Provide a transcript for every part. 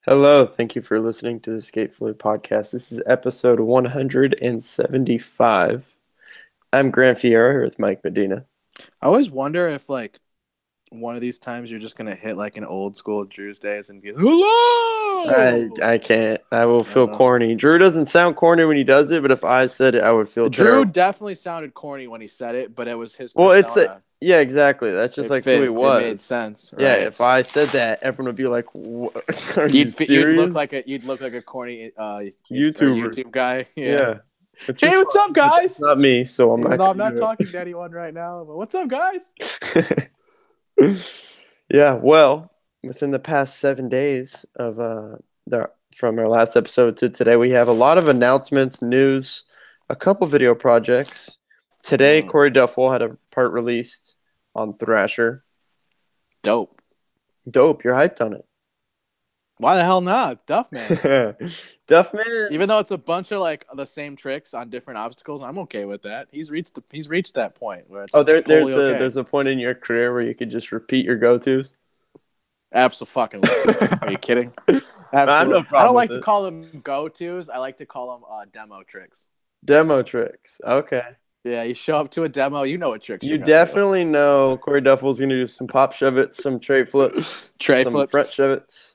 Hello, thank you for listening to the Fillet podcast. This is episode 175. I'm Grant Fiera here with Mike Medina. I always wonder if one of these times you're just gonna hit like an old school Drew's days and be hello. I can't. I will I don't feel know. corny. Drew doesn't sound corny when he does it, but if I said it, I would feel Drew terrible. definitely sounded corny when he said it, but it was his Well, persona. yeah, exactly. That's just It like who he fit. It made was. sense. Yeah, Right. if I said that, everyone would be like, what? Are you serious? You'd look like a corny YouTuber. YouTube guy. Yeah. Hey, what's up, guys? It's not me, so I'm not. No, I'm not gonna talking to anyone right now. But what's up, guys? do it. Yeah, well, within the past 7 days of from our last episode to today, we have a lot of announcements, news, a couple video projects. Today, Corey Duffel had a part released on Thrasher. Dope. Dope, you're hyped on it. Why the hell not? Duffman. Duffman. Even though it's a bunch of like the same tricks on different obstacles, I'm okay with that. He's reached that point where it's there's a point in your career where you could just repeat your go-tos. Absolutely. Are you kidding? Absolutely. I don't like to call them go-tos. I like to call them demo tricks. Demo tricks. Okay. Yeah, you show up to a demo, you know what tricks you definitely know Corey Duffel's going to do some pop shove-its, some tray flips, some front shove-its,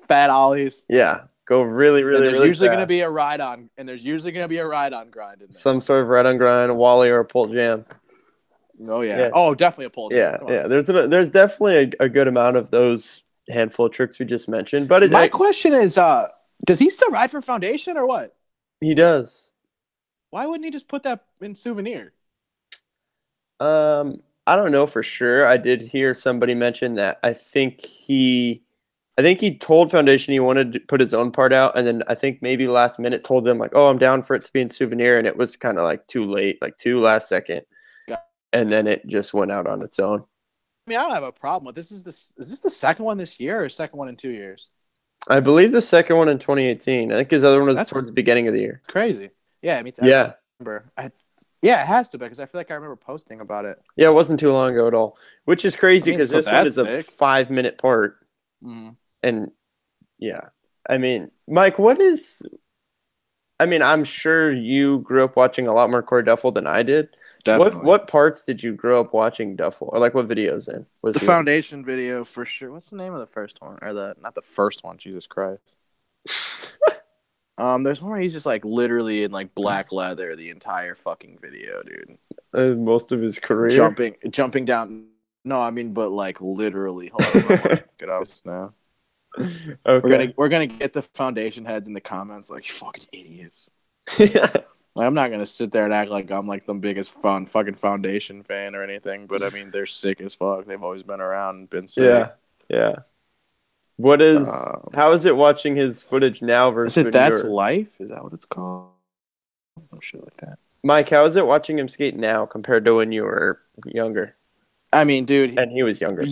fat ollies. Yeah, go really, really. There's really usually going to be a ride on, and there's usually going to be a ride on grind in there. Some sort of ride on grind, a wally or a pull jam. Oh yeah. Oh, definitely a pull jam. Yeah. There's definitely a good amount of those handful of tricks we just mentioned. But my question is, does he still ride for Foundation or what? He does. Why wouldn't he just put that in Souvenir? I don't know for sure. I did hear somebody mention that. I think he told Foundation he wanted to put his own part out, and then I think maybe last minute told them like, "Oh, I'm down for it to be in Souvenir," and it was kind of like too late, like too last second, and then it just went out on its own. I mean, I don't have a problem with this. Is this the second one this year or second one in 2 years? I believe the second one in 2018. I think his other one was towards the beginning of the year. Crazy. Yeah, me too. Yeah. Yeah, it has to be because I feel like I remember posting about it. Yeah, it wasn't too long ago at all, which is crazy because this one is a 5-minute part. Mm-hmm. And yeah, I mean, Mike, I'm sure you grew up watching a lot more Corey Duffel than I did. Definitely. What parts did you grow up watching Duffel, or like what videos in? The Foundation video for sure. What's the name of the first one? Or not the first one, Jesus Christ. There's one where he's just like literally in like black leather the entire fucking video, dude. Most of his career. Jumping down. No, I mean, but like literally. Hold on, get out this now. Okay. We're gonna get the Foundation heads in the comments like, you fucking idiots. Like, I'm not gonna sit there and act like I'm like the biggest fucking Foundation fan or anything, but I mean they're sick as fuck. They've always been around and been sick. Yeah. How is it watching his footage now versus is it That's Life? Is that what it's called? Oh shit like that. Mike, how is it watching him skate now compared to when you were younger? I mean, dude, and he was younger.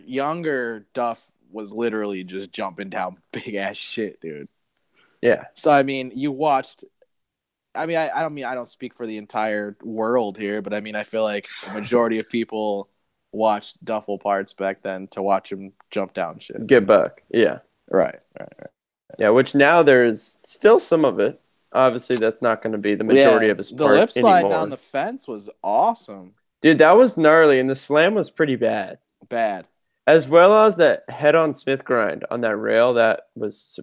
Younger Duff was literally just jumping down big ass shit, dude. Yeah. So I mean, you watched. I mean, I don't speak for the entire world here, but I mean, I feel like the majority of people watched Duffel parts back then to watch him jump down shit. Get back. Yeah. Right. Yeah, which now there's still some of it. Obviously, that's not going to be the majority of his part anymore. The lip slide down the fence was awesome. Dude, that was gnarly, and the slam was pretty bad. As well as that head-on Smith grind on that rail, that was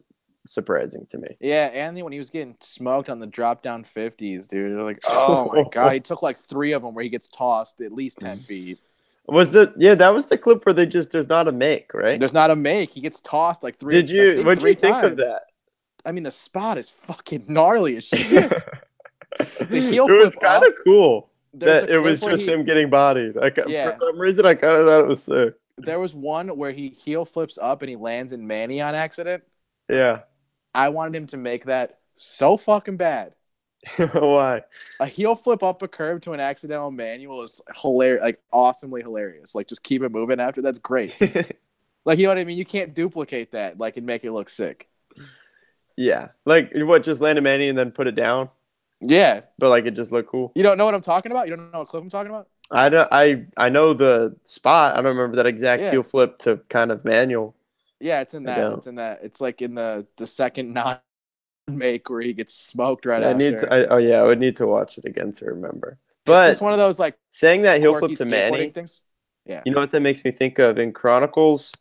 surprising to me. Yeah, and when he was getting smoked on the drop-down 50s, dude. Like, oh, my God. He took like 3 of them where he gets tossed at least 10 feet. That was the clip where there's not a make, right? There's not a make. He gets tossed like 3 What did you think of that? I mean, the spot is fucking gnarly as shit. The heel flip was kind of cool. That it was just him getting bodied. For some reason, I kind of thought it was sick. There was one where he heel flips up and he lands in Manny on accident. Yeah. I wanted him to make that so fucking bad. Why? A heel flip up a curb to an accidental manual is hilarious, like awesomely hilarious. Like, just keep it moving after. That's great. Like, you know what I mean? You can't duplicate that, like, and make it look sick. Yeah. Like, what, just land a Manny and then put it down? Yeah. But, like, it just looked cool. You don't know what I'm talking about? You don't know what clip I'm talking about? I know the spot. I don't remember that exact heel flip to kind of manual. Yeah, it's in I that. don't. It's in that. It's like in the second non-make where he gets smoked right I need to. after. Oh yeah, I would need to watch it again to remember. It's just But one of those like saying that heel flip quirky to skateboarding Manny, things. Yeah. you know what that makes me think of in Chronicles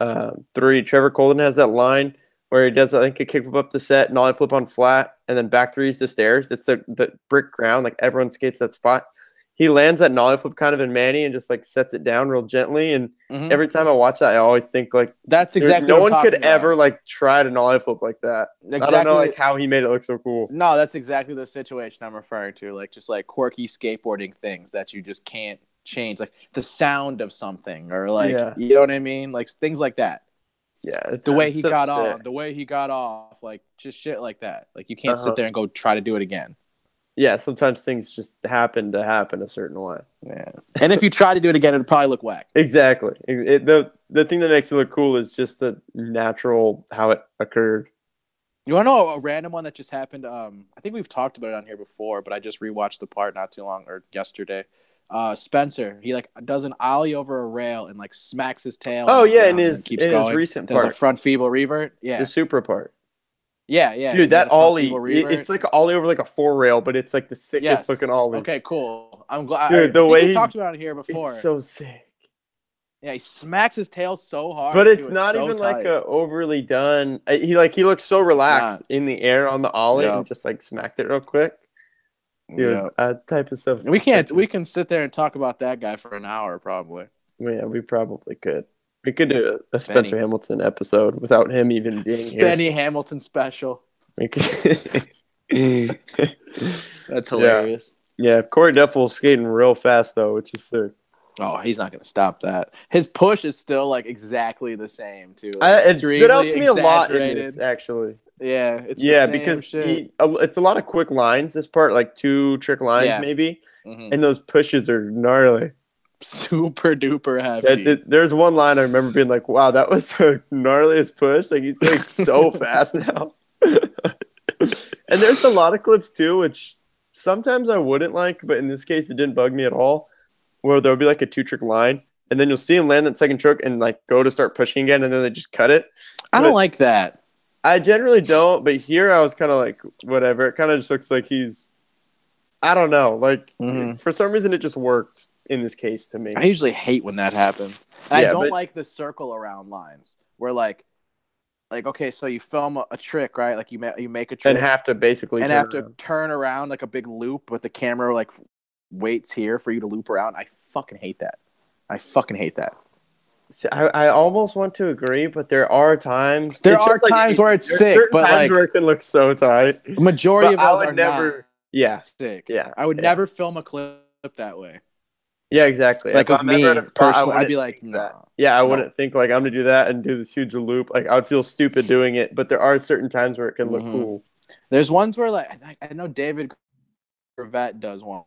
3. Trevor Colden has that line where he does, I think, a kickflip up the set, and ollie flip on flat, and then back threes to stairs. It's the brick ground, like everyone skates that spot. He lands that nollie flip kind of in Manny and just like sets it down real gently. And Mm-hmm. every time I watch that, I always think like That's exactly no what I'm one could talking ever about. like try to nollie flip like that. I don't know Exactly. like how he made it look so cool. No, that's exactly the situation I'm referring to. Like just like quirky skateboarding things that you just can't change, like the sound of something, or like Yeah, you know what I mean, like things like that. yeah, The way it's he so got sick. on, the way he got off, like just shit like that. Like you can't sit Uh-huh. there and go try to do it again. Yeah, sometimes things just happen to happen a certain way. Yeah. And if you try to do it again, it'd probably look whack. Exactly. The thing that makes it look cool is just the natural how it occurred. You want to know a random one that just happened? I think we've talked about it on here before, but I just rewatched the part not too long or yesterday. Spencer, he like does an ollie over a rail and like smacks his tail on Oh the yeah, ground and then keeps in his going. recent Does a part, front feeble revert. the Yeah, super part. yeah. Dude, He does that a front feeble ollie, revert. it's like an ollie over like a four rail, but it's like the sickest Yes. looking ollie. Okay, cool. I'm glad. Dude, I the think we way talked about it here it's before. so sick. Yeah, he smacks his tail so But hard too. it's It's not so even like tight. a overly done. He looks so It's relaxed not. in the air on the ollie and Yep. just like smacked it real quick. Dude, Yep. that type of stuff. We can't. We can sit there and talk about that guy for an hour probably. Yeah, we probably could. We could do a Spencer Spenny. Hamilton episode without him even being here. Spenny Hamilton special. We could. That's Yeah. hilarious. Yeah, Corey Deffel's skating real fast though, which is sick. Oh, he's not going to stop that. His push is still like exactly the same too. Like, It stood out to me a lot in exaggerated. this, actually. Yeah, it's Yeah, the same because shit. it's a lot of quick lines. This part, like 2 trick lines, Yeah. maybe, Mm-hmm. and those pushes are gnarly. Super duper hefty. There's one line I remember being like, "Wow, that was the gnarliest push!" Like he's going so fast now. And there's a lot of clips too, which sometimes I wouldn't like, but in this case, it didn't bug me at all. Where there'll be like a 2 trick line, and then you'll see him land that second trick and like go to start pushing again, and then they just cut it. I don't like that. I generally don't, but here I was kind of like, whatever. It kind of just looks like he's, I don't know, like for some reason it just worked in this case to me. I usually hate when that happens. And Yeah, I don't but- like the circle around lines where like okay, so you film a trick, right? Like you make a trick And have to basically turn around like a big loop with the camera like waits here for you to loop around. I fucking hate that. See, I almost want to agree, but there are times. There are times where it's sick, but times like where it can look so tight. majority But of those I would are never. not sick. Yeah, I would never film a clip that way. Yeah, exactly. Like if of I'm me ever at a spot, personally, I'd be wouldn't like, think no. that. Yeah, I wouldn't think like I'm gonna do that and do this huge loop. Like I would feel stupid doing it, but there are certain times where it can look cool. There's ones where like I know David Gravett does one.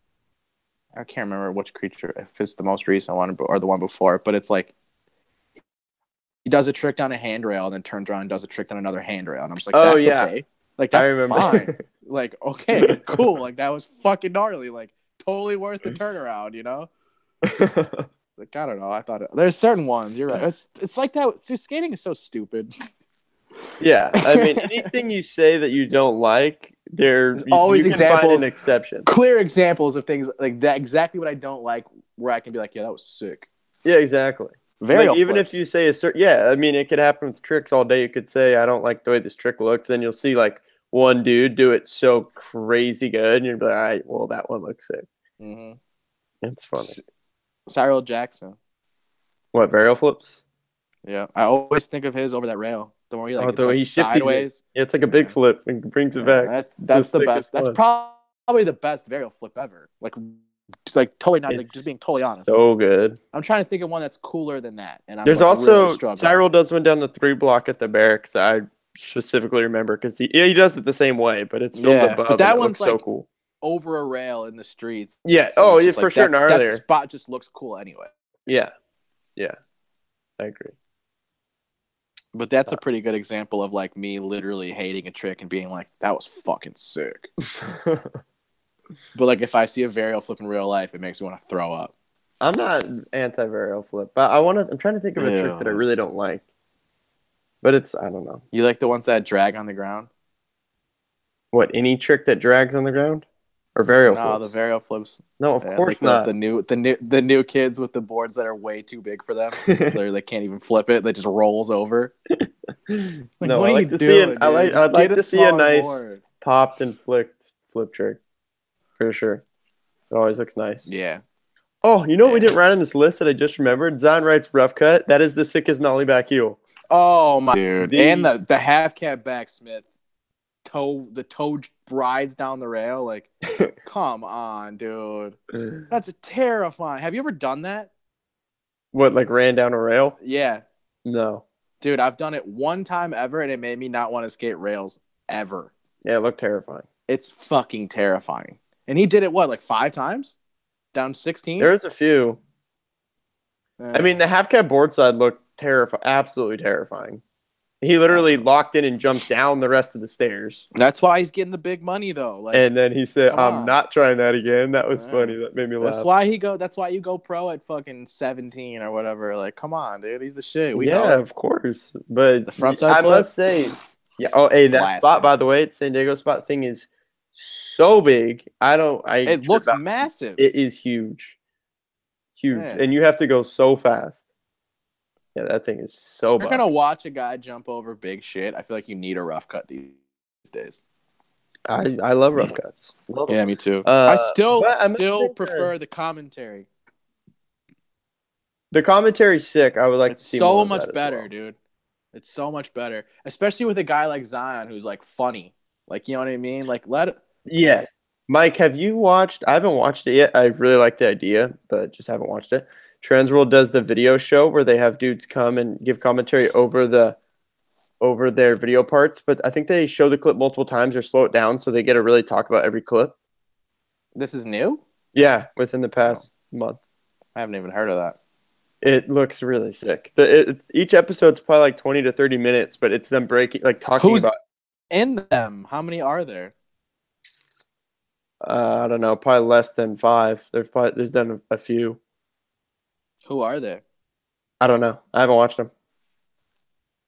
I can't remember which creature, if it's the most recent one or the one before, but it's like he does a trick down a handrail and then turns around and does a trick down another handrail, and I'm just like, that's okay. Like that's fine. Like okay, cool. Like that was fucking gnarly. Like totally worth the turnaround, you know. Like I don't know. I thought there's certain ones. You're right. It's like that. Dude, skating is so stupid. Yeah, I mean, anything you say that you don't like, there's always you can examples, find an exception. Clear examples of things like that. Exactly what I don't like, where I can be like, yeah, that was sick. Yeah, exactly. Like, even if you say a certain, I mean, it could happen with tricks all day. You could say, I don't like the way this trick looks, and you'll see like one dude do it so crazy good, and you'll be like, all right, well, that one looks sick. Mm-hmm. It's funny. Cyril Jackson. What, varial flips? Yeah, I always think of his over that rail. The more he like, the way he sideways. Yeah, it's like a big flip and brings it back. That's the best. That's probably the best varial flip ever. Like totally not like just being totally honest. So good. I'm trying to think of one that's cooler than that. And there's like also really Cyril does one down the 3 block at the barracks. I specifically remember because he does it the same way, but it's filmed above. But that one's so cool. Over a rail in the streets. Yeah. So yeah, for sure. That spot just looks cool anyway. Yeah. Yeah. I agree. But that's a pretty good example of like me literally hating a trick and being like, that was fucking sick. But like if I see a varial flip in real life, it makes me want to throw up. I'm not anti-varial flip, but I'm trying to think of a trick that I really don't like. but it's I don't know. You like the ones that drag on the ground? What, any trick that drags on the ground or varial No, the flips? varial flips. No, of Yeah, like course not. the new kids with the boards that are way too big for them, so they can't even flip it. They just rolls over. Like, No, what I are you like to see doing, dude? I'd Just get like a to see a smaller nice board. popped and flicked flip trick for sure. It always looks nice. Yeah, Oh, you know what we yeah. didn't write on this list that I just remembered? Zion writes rough cut. That is the sickest nollie back heel. Oh my dude, and The the half cab backsmith the toe rides down the rail. Like, come on, dude. That's terrifying. Have you ever done that? what, like ran down a rail? Yeah, No. dude. I've done it one time ever, and it made me not want to skate rails ever. Yeah, it looked terrifying. It's fucking terrifying. And he did it what, like 5 times? Down 16? There was a few. I mean, the half cab board side looked terrifying, absolutely terrifying. He literally locked in and jumped down the rest of the stairs. That's why he's getting the big money though. Like, And then he said, come I'm on. not trying that again. That was funny. That made me laugh. That's why you go pro at fucking 17 or whatever. Like, come on, dude. He's the shit. We know. Of course. But The front side I flip? must say, yeah. Oh, hey, that Blasting. spot, by the way, San Diego spot thing is so big. It looks massive. It is huge. Huge. Yeah. And you have to go so fast. Yeah, that thing is so You're big. gonna watch a guy jump over big shit. I feel like you need a rough cut these days. I love rough cuts. Love them. Yeah, me too. I still think prefer the commentary. The commentary's sick. I would like to see more so of that much as better, well. dude. It's so much better, especially with a guy like Zion who's like funny. Like, you know what I mean? Like, Yes. Mike, have you watched? I haven't watched it yet. I really like the idea, but just haven't watched it. Transworld does the video show where they have dudes come and give commentary over their video parts, but I think they show the clip multiple times or slow it down so they get to really talk about every clip. This is new? Yeah, within the past month. I haven't even heard of that. It looks really sick. Each episode's probably like 20 to 30 minutes, but it's them talking about. In them? How many are there? I don't know, probably less than 5. There's done a few. Who are they? I don't know. I haven't watched them,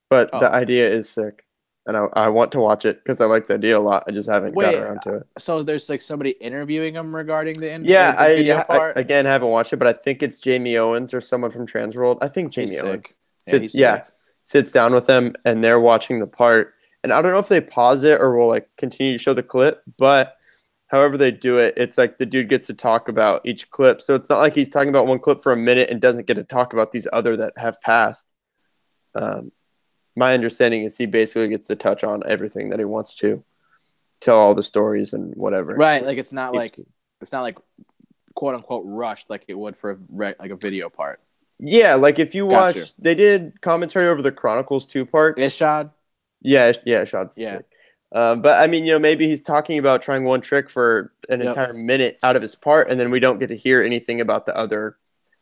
but the idea is sick, and I want to watch it because I like the idea a lot. I just haven't got around to it. So there's like somebody interviewing them regarding the video part. I again haven't watched it, but I think it's Jamie Owens or someone from Transworld. I think Jamie Owens sits down with them, and they're watching the part. And I don't know if they pause it or will like continue to show the clip, but however they do it, it's like the dude gets to talk about each clip. So it's not like he's talking about one clip for a minute and doesn't get to talk about these other that have passed. My understanding is he basically gets to touch on everything that he wants to, tell all the stories and whatever. Right, like it's not like quote unquote rushed like it would for a video part. Yeah, like if you watch, they did commentary over the Chronicles 2 parts. Ishad? Yeah, Ishad's sick. But I mean, maybe he's talking about trying one trick for an entire minute out of his part, and then we don't get to hear anything about the other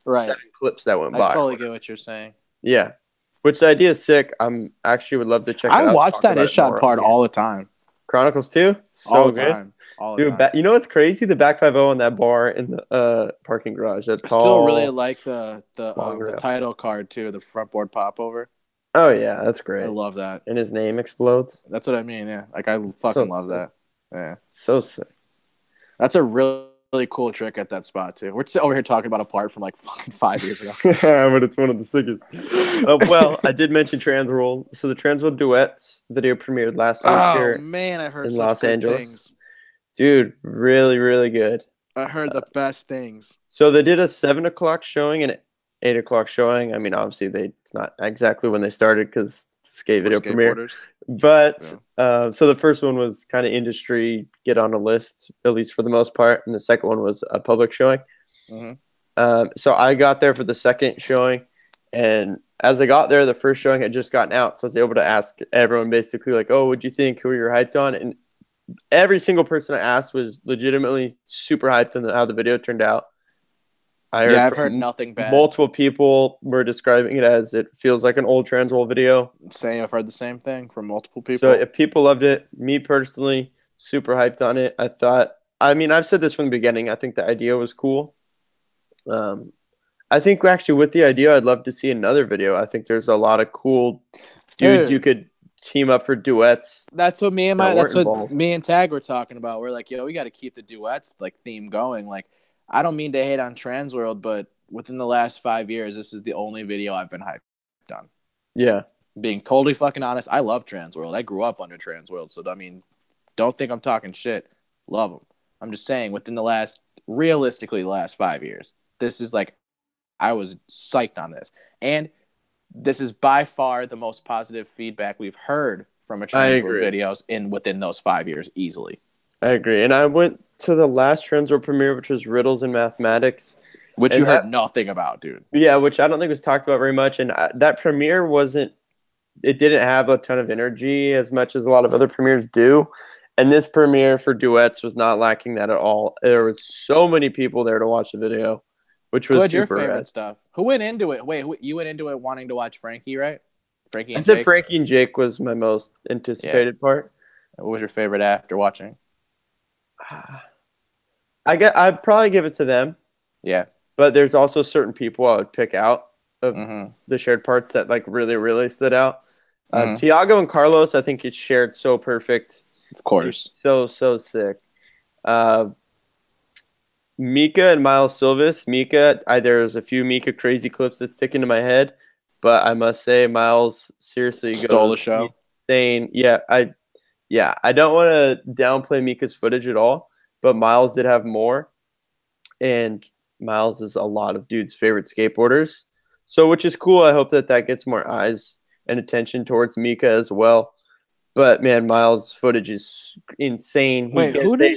7 clips that went by. I totally get what you're saying. Yeah, which the idea is sick. I'm actually would love to check it out. I watch that Ishad part all the time. Chronicles 2? All the time. Dude, you know what's crazy? The back 5-0 on that bar in the parking garage. That's I still really like the title card too, the front board popover. Oh yeah, that's great. I love that. And his name explodes. That's what I mean. Yeah, like I fucking love that. Yeah, so sick. That's a really cool trick at that spot too. We're over here talking about a part from like fucking 5 years ago. But it's one of the sickest. Well, I did mention Transworld. So the Transworld Duets video premiered last week here. Oh man, I heard in such Los good Angeles. Things. Dude, really, really good. I heard the best things. So they did a 7 o'clock showing and 8 o'clock showing. I mean, obviously it's not exactly when they started because skate video premiere. But so the first one was kind of industry, get on a list, at least for the most part. And the second one was a public showing. Mm-hmm. So I got there for the second showing. And as I got there, the first showing had just gotten out. So I was able to ask everyone basically like, oh, what'd you think? Who were you hyped on? And every single person I asked was legitimately super hyped on how the video turned out. I've heard nothing bad. Multiple people were describing it as it feels like an old Transworld video. I've heard the same thing from multiple people. So if people loved it, me personally, super hyped on it. I've said this from the beginning. I think the idea was cool. I think actually with the idea, I'd love to see another video. I think there's a lot of cool dudes you Dude, could team up for duets that's what that that's weren't what involved. me and Tag were talking about. We're like, yo, we got to keep the duets like theme going. Like, I don't mean to hate on Transworld, but within the last 5 years, this is the only video I've been hyped on. Yeah, Being totally fucking honest, I love Transworld. I grew up under Transworld, so I mean, don't think I'm talking shit. Love them. I'm just saying, within the realistically, the last 5 years, this is like, I was psyched on this, and this is by far the most positive feedback we've heard from a I Transworld agree. videos in within those 5 years easily. I agree. And I went to the last Transworld premiere, which was Riddles and Mathematics, Which and you heard that nothing about, dude. yeah, which I don't think was talked about very much. And that premiere wasn't. It didn't have a ton of energy as much as a lot of other premieres do. And this premiere for Duets was not lacking that at all. There was so many people there to watch the video, which Who was had your super rad. favorite stuff? Who went into it? Wait, you went into it wanting to watch Frankie, right? Frankie I and said Jake? Frankie and Jake was my most Yeah. anticipated part. What was your favorite after watching? I'd probably give it to them, Yeah. but there's also certain people I would pick out of Mm-hmm. the shared parts that like really, really stood out. Mm-hmm. Tiago and Carlos, I think it's shared so perfect. Of It's course. so sick. Uh, Mika and Miles Silvis. Mika, there's a few Mika crazy clips that stick into my head, but I must say Miles seriously Stole goes the show. insane. I don't want to downplay Mika's footage at all, but Miles did have more, and Miles is a lot of dudes' favorite skateboarders. So, which is cool. I hope that that gets more eyes and attention towards Mika as well. But man, Miles' footage is insane. He Wait, gets they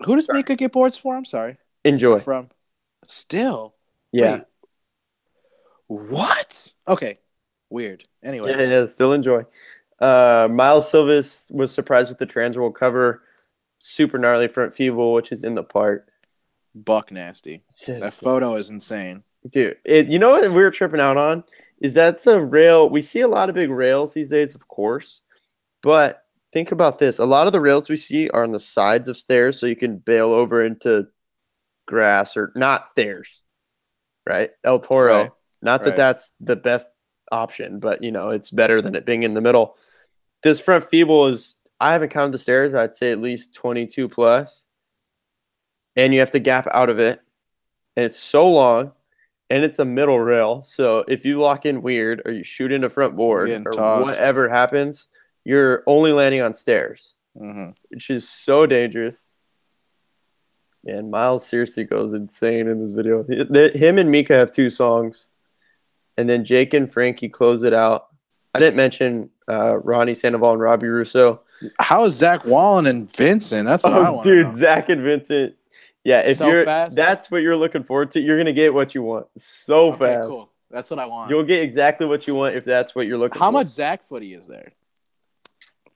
who does Mika get boards for? I'm sorry. Or enjoy. from? Still. Yeah. Wait, what? Okay. Weird. Anyway, Yeah, still enjoy. Miles Silvis was surprised with the Transworld cover. Super gnarly front feeble, which is in the part. buck nasty. That Just, photo is insane. dude, you know what we were tripping out on? Is that's a rail. We see a lot of big rails these days, of course. But think about this. A lot of the rails we see are on the sides of stairs, so you can bail over into grass or not stairs, right? El Right. Toro. Not that Right. that's the best option, but it's better than it being in the middle. This front feeble is, I haven't counted the stairs. I'd say at least 22 plus. And you have to gap out of it. And it's so long. And it's a middle rail. So if you lock in weird or you shoot into front You're board getting or tossed. whatever happens, you're only landing on stairs, Mm-hmm. which is so dangerous. And Miles seriously goes insane in this video. Him and Mika have 2 songs. And then Jake and Frankie close it out. I didn't mention Ronnie Sandoval and Robbie Russo. How is Zach Wallen and Vincent? That's what I want to know. Zach and Vincent. Yeah, if So fast? that's what you're looking forward to, you're gonna get what you want so Okay, fast. cool. That's what I want. You'll get exactly what you want if that's what you're looking for. How much Zach footy is there?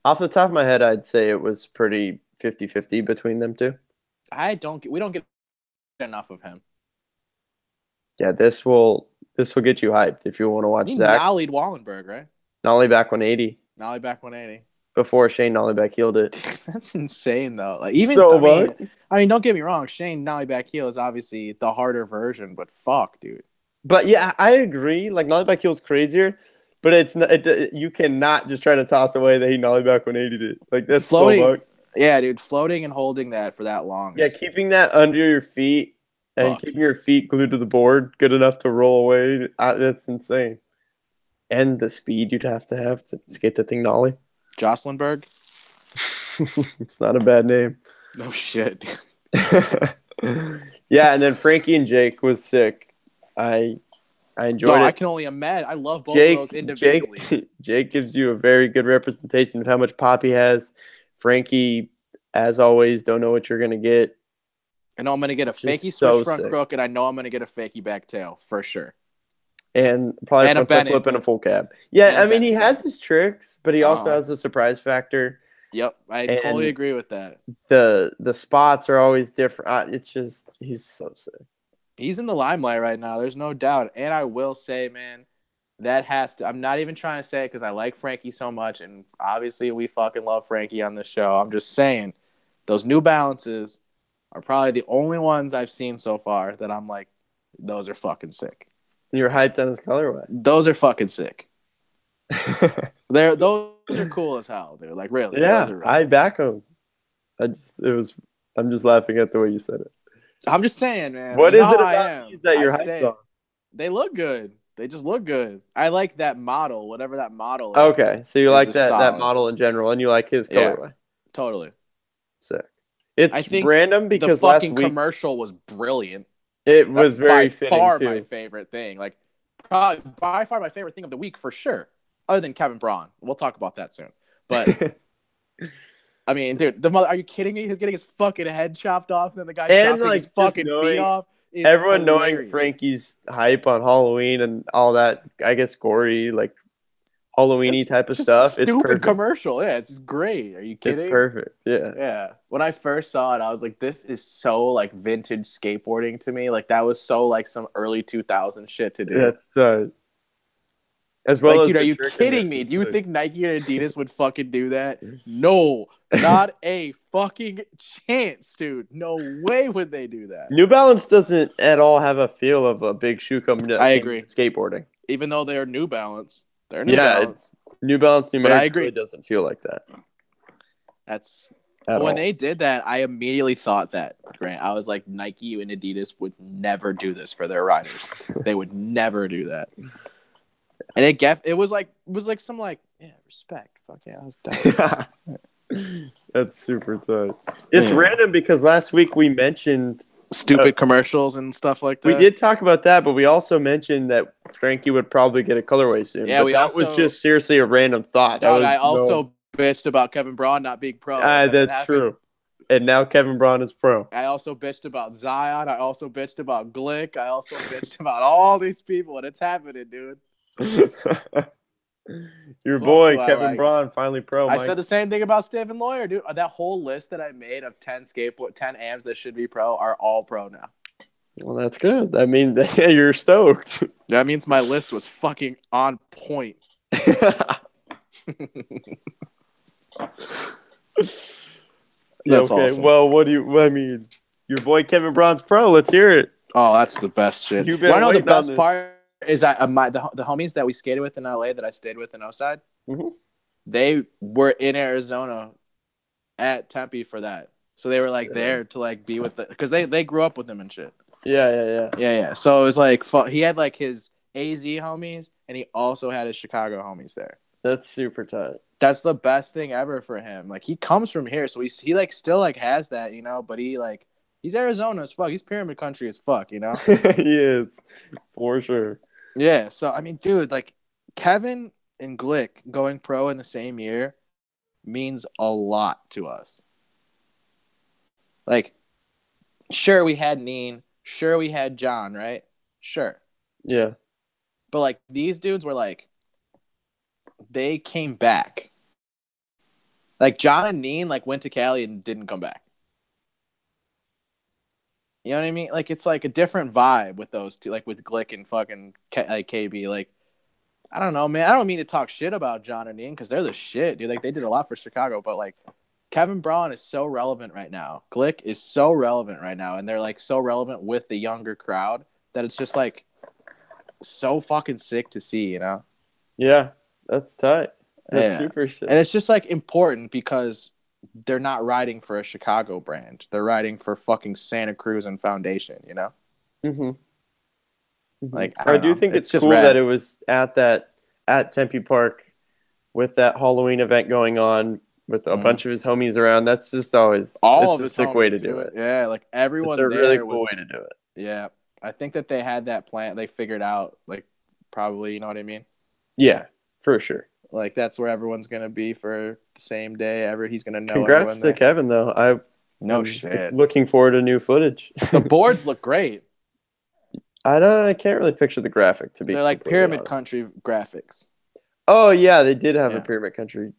Off the top of my head, I'd say it was pretty 50-50 between them two. We don't get enough of him. Yeah, this will get you hyped if you want to watch He Zach. nollied Wallenberg, right? Nollie back 180 Nollie back 180. before Shane Nollie back healed it. That's insane, though. Like even So I mean, don't get me wrong. Shane Nollie back heel is obviously the harder version, but fuck, dude. But yeah, I agree. Like Nollie back heel's crazier, but it's not, you cannot just try to toss away that he Nollie back 180 it. Like that's Floating, so bug. yeah, dude. Floating and holding that for that long. Yeah, keeping that under your feet and Fuck. keeping your feet glued to the board good enough to roll away, that's insane. And the speed you'd have to skate the thing nollie. Jocelynberg. It's not a bad name. No shit. Yeah, and then Frankie and Jake was sick. I enjoyed it. I can only imagine. I love both Jake, of those individually. Jake gives you a very good representation of how much pop he has. Frankie, as always, don't know what you're gonna get. I know I'm gonna get a Just fakie so switch front sick. crook, and I know I'm gonna get a fakie back tail for sure. And probably And a front side Bennett. flip and a full cab. Yeah, And a I mean, he Bennett. has his tricks, but he also Uh-huh. has a surprise factor. Yep, I And totally agree with that. The spots are always different. It's just, he's so sick. He's in the limelight right now. There's no doubt. And I will say, man, that has to. I'm not even trying to say it because I like Frankie so much, and obviously we fucking love Frankie on this show. I'm just saying, those New Balances are probably the only ones I've seen so far that I'm like, those are fucking sick. You're hyped on his colorway. Those are fucking sick. Those are cool as hell, dude. Like really, those Yeah, are really I cool. back them. I'm just laughing at the way you said it. I'm just saying, man. What You know is how it I about these am. that I you're hyped stay. on? They look good. They just look good. I like that model. Whatever that model Okay, so you is like just that solid. model in general, and you like his Yeah, colorway. totally. Sick. I It's think random the because last fucking week commercial was brilliant. it That's was by very fitting far my too. favorite thing. Like, probably by far my favorite thing of the week for sure. Other than Kevin Braun, we'll talk about that soon. But I mean, dude, are you kidding me? He's getting his fucking head chopped off, and then the guy And chopping his like just fucking feet knowing off is everyone knowing hilarious. Frankie's hype on Halloween and all that, I guess gory, like Halloweeny It's type of just stuff. It's stupid perfect. commercial. Yeah, it's just great. Are you It's kidding? perfect. Yeah. Yeah. When I first saw it, I was like, this is so like vintage skateboarding to me. Like that was so like some early 2000 shit to do. That's as well Like, as dude, are the you trick in kidding it. me? It's Do you sick. think Nike and Adidas would fucking do that? No, not a fucking chance, dude. No way would they do that. New Balance doesn't at all have a feel of a big shoe company that I came into agree. skateboarding. Even though they're New Balance, they're New Yeah, Balance. New Balance But I numeric really agree. doesn't feel like that That's at when all. they did that. I immediately thought that, Grant. I was like, Nike and Adidas would never do this for their riders. They would never do that. And it was like some like respect. Fuck yeah, I was dope. That's super tight. It's Yeah. random because last week we mentioned Stupid commercials and stuff like we that. did talk about that, but we also mentioned that Frankie would probably get a colorway soon. Yeah, But we that was also just seriously a random thought. That dog. was I no. also bitched about Kevin Braun not being pro, and then it That's happened. true. And now Kevin Braun is pro. I also bitched about Zion. I also bitched about Glick. I also bitched about all these people, and it's happening, dude. Your Who else do boy I Kevin like? Braun finally pro. I Mike. said the same thing about Stephen Lawyer, dude. That whole list that I made of 10 AMs that should be pro are all pro now. Well, that's good. I mean, you're stoked. That means my list was fucking on point. Yeah, That's okay. awesome. Well, I mean, your boy Kevin Braun's pro. Let's hear it. Oh, that's the best shit. You've Well, I been know the waiting on best this. part is that the homies that we skated with in LA that I stayed with in Oside, Mm-hmm. they were in Arizona at Tempe for that. So they were like there to like be with because they grew up with him and shit. Yeah. So it was like he had like his AZ homies and he also had his Chicago homies there. That's super tight. That's the best thing ever for him. Like he comes from here, so he like still like has that, you know. But he's Arizona as fuck. He's pyramid country as fuck, you know. He is for sure. Yeah. So I mean, dude, like Kevin and Glick going pro in the same year means a lot to us. Like, sure we had Neen, sure we had John, right? Sure. Yeah. But like these dudes were like they came back. Like John and Neen like went to Cali and didn't come back. You know what I mean? Like it's like a different vibe with those two, like with Glick and fucking KB. Like I don't know, man. I don't mean to talk shit about John and Neen because they're the shit, dude. Like they did a lot for Chicago, but like Kevin Braun is so relevant right now. Glick is so relevant right now, and they're like so relevant with the younger crowd that it's just like so fucking sick to see, you know? Yeah. That's tight. That's Yeah. super sick. And it's just like important because they're not riding for a Chicago brand. They're riding for fucking Santa Cruz and Foundation, you know? Mm-hmm. Like I don't do know. think it's just cool rad. that it was at Tempe Park with that Halloween event going on with a bunch of his homies around. That's just always all it's of a his sick homies way to do it. it. Yeah, like It's everyone a really there cool was way to do it. yeah. I think that they had that plan. They figured out like probably, you know what I mean? Yeah, for sure. Like that's where everyone's gonna be for the same day ever. He's gonna know Congrats everyone to there. Kevin though. No I'm shit. looking forward to new footage. The boards look great. I can't really picture the graphic to be They're like completely Pyramid honest. Country graphics. Oh yeah, they did have a Yeah. Pyramid Country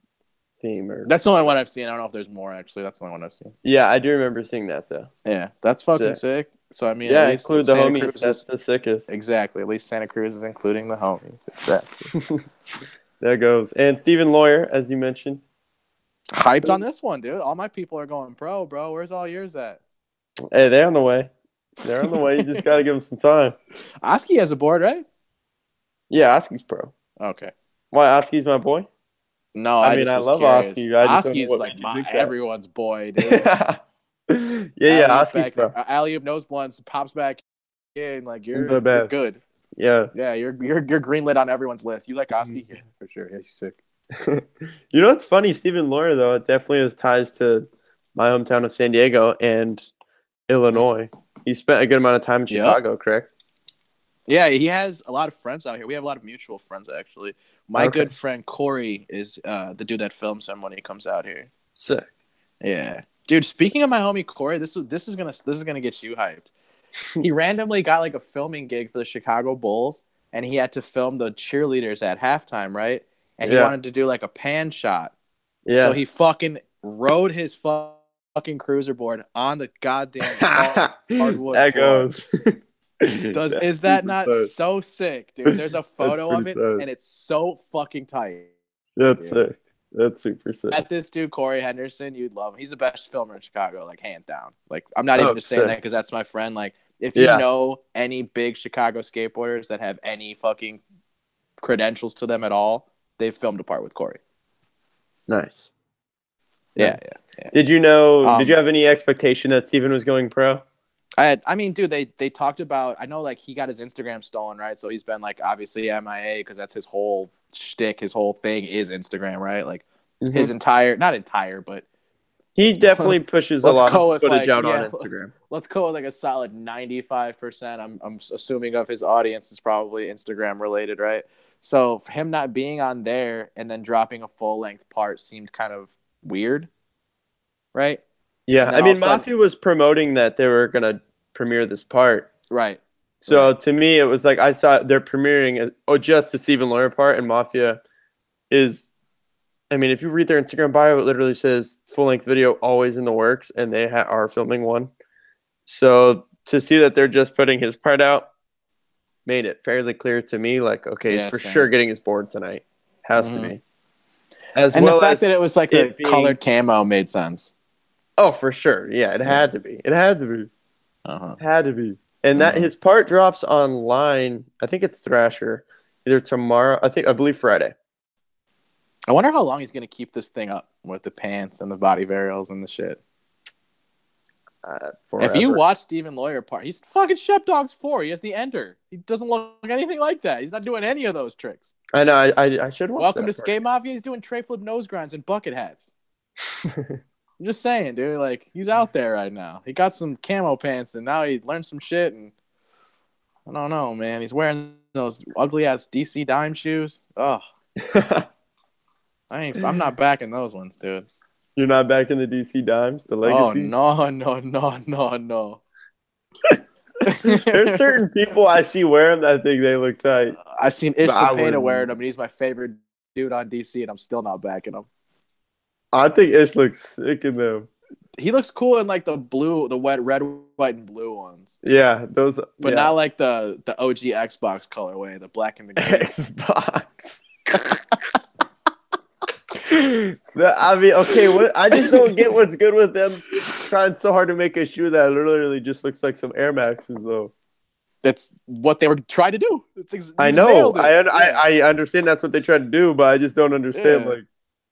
theme or That's the only one I've seen. I don't know if there's more actually. That's the only one I've seen. yeah, I do remember seeing that though. Yeah, that's fucking sick. So I mean, at Yeah, least include the Santa homies. Cruz That's is the sickest. exactly. At least Santa Cruz is including the homies. Exactly. There goes. And Stephen Lawyer, as you mentioned. Hyped on this one, dude. All my people are going pro, bro. Where's all yours at? Hey, they're on the way. They're on the way. You just got to give them some time. Oski has a board, right? Yeah, Oski's pro. Okay. Why Oski's my boy? No, I I mean, just I was love curious. Oski. I just don't know Oski's what like made you my think everyone's boy, dude. that. Yeah, Alley oop Oski's back, bro. alley oop nose blunts, pops back in. Like The you're best. good. Yeah. Yeah, you're greenlit on everyone's list. You like Oski? Yeah, for sure. Yeah, he's sick. You know what's funny? Stephen Lawyer, though, it definitely has ties to my hometown of San Diego and Illinois. He spent a good amount of time in Yep. Chicago, correct? Yeah, he has a lot of friends out here. We have a lot of mutual friends actually. My Okay. good friend Corey is the dude that films him when he comes out here. Sick. Yeah, dude. Speaking of my homie Corey, this is gonna get you hyped. He randomly got like a filming gig for the Chicago Bulls, and he had to film the cheerleaders at halftime, right? And he Yeah. wanted to do like a pan shot, so Yeah. he fucking rode his fucking cruiser board on the goddamn hardwood That floor. goes. Is That's that super not sick. so sick, dude? There's a That's photo pretty of it, sick. and it's so fucking tight, That's dude. sick. That's super sick. At this dude Corey Henderson, you'd love him. He's the best filmer in Chicago, like hands down. Like I'm not even Oh, just saying that sick. because that's my friend. Like if you Yeah. know any big Chicago skateboarders that have any fucking credentials to them at all, they've filmed a part with Corey. Nice. Yeah, Nice. yeah. Did you know? Did you Um, have any expectation that Steven was going pro? I mean, dude, they talked about. I know, like he got his Instagram stolen, right? So he's been like obviously MIA because that's his whole shtick. His whole thing is Instagram, right? Like his Hmm. entire, not entire, but He definitely pushes a let's lot of go with footage like out on yeah, Instagram. let's go with like a solid 95%. I'm assuming of his audience is probably Instagram related, right? So for him not being on there and then dropping a full length part seemed kind of weird, right? Yeah, And then I all of mean, a sudden, Mafia was promoting that they were gonna premiere this part. right, So right. to me, it was like I saw they're premiering just the Steven Lawyer part, and Mafia is. I mean, if you read their Instagram bio, it literally says full length video always in the works, and they are filming one. So to see that they're just putting his part out made it fairly clear to me, like, okay, he's Yeah, for sure same. getting his board tonight. Has to Mm-hmm. be. As And the well fact that as it was like the it being, colored camo made sense. oh, for sure. Yeah, it Yeah. had to be. It had to be. Uh-huh. Had to be. And that Mm-hmm. his part drops online. I think it's Thrasher, either tomorrow. I believe Friday. I wonder how long he's gonna keep this thing up with the pants and the body varials and the shit. If you Forever. watch Steven Lawyer part, he's fucking Shepdog's 4. He has the ender. He doesn't look like anything like that. He's not doing any of those tricks. I know. I should watch Welcome to that part. Skate Mafia. He's doing tray flip nose grinds and bucket hats. I'm just saying, dude. Like he's out there right now. He got some camo pants and now he learned some shit. And I don't know, man. He's wearing those ugly ass DC dime shoes. Oh, I'm not backing those ones, dude. You're not back in the DC Dimes, the Oh legacies. no. There's certain people I see wearing that I think they look tight. I seen Ish But I Cepeda wouldn't. wearing them, and he's my favorite dude on DC, and I'm still not backing him. I think Ish looks sick in them. He looks cool in like the blue, the wet red, white, and blue ones, Yeah, those. but Yeah. not like the OG Xbox colorway, the black and the green. Xbox. I mean, okay, what I just don't get what's good with them trying so hard to make a shoe that literally just looks like some Air Maxes, though. That's what they were trying to do. I you know, nailed it. I understand that's what they tried to do, but I just don't understand. Yeah. Like,